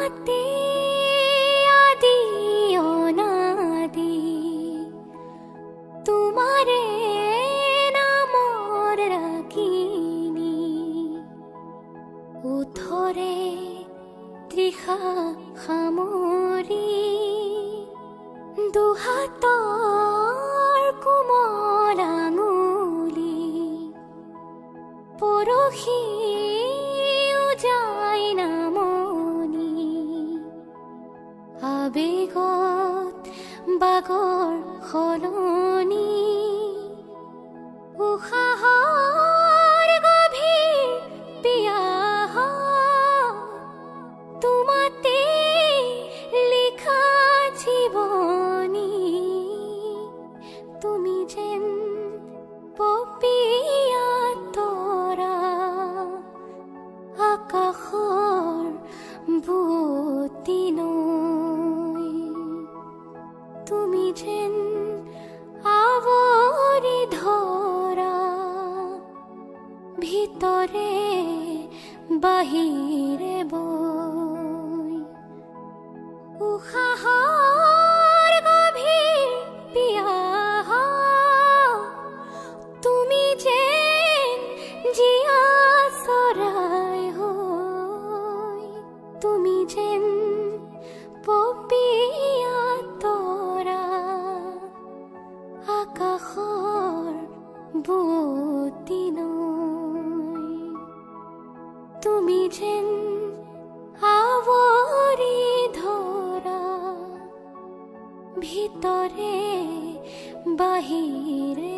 তোমাতে আদি অনাদি তোমাৰে নামৰ ৰাগিনী ওঠৰে তৃষা সামৰি দুহাতৰ কোমল আঙুলি পৰহি যায় নামনি আবেগত বাগৰ সলনি উশাহৰ গভীৰ পিয়াহ তোমাতে লিখা জীৱনী তুমি যেন পপীয়া তৰা আকাশৰ বুৱতী নৈ তুমি যেন আৱৰি ধৰা ভিতৰে বাহিৰে বৈ উশাহৰ গভীৰ পিয়াহ তুমি যেন জীয়া চৰাই হৈ তুমি যেন পপীয়া তৰা আকাশৰ বুৱতী নৈ তুমি যেন আৱৰি ধৰা ভিতৰে বাহিৰে